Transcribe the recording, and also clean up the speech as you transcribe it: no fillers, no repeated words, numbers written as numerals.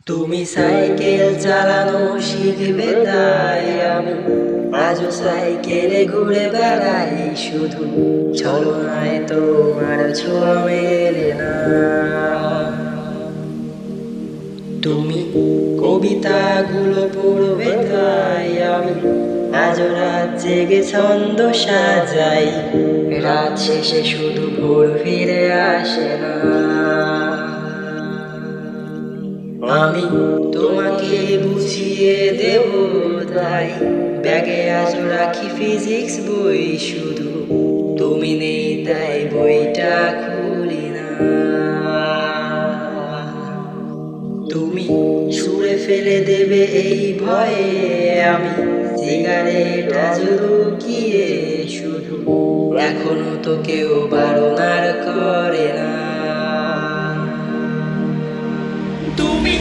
তুমি সাইকেল চালানো শিখবে তাই আমি আজও সাইকেলে ঘুরে বেড়াই শুধু ছলনায় তোমার ছোঁয়া মেলে না। তুমি কবিতাগুলো পড়বে তাই আমি আজও রাত জেগে ছন্দ সাজাই, রাত শেষে শুধু ভোর ফিরে আসে না। আমি তোমাকে বুঝিয়ে দেব তাই ব্যাগে আজও রাখি ফিজিক্স বই, শুধু তুমি নেই তাই বইটা খুলি না। তুমি ছুঁড়ে ফেলে দেবে এই ভয়ে আমি সিগারেট আজও লুকিয়ে, শুধু এখনো তো কেউ বারণ আর করে না। তুমি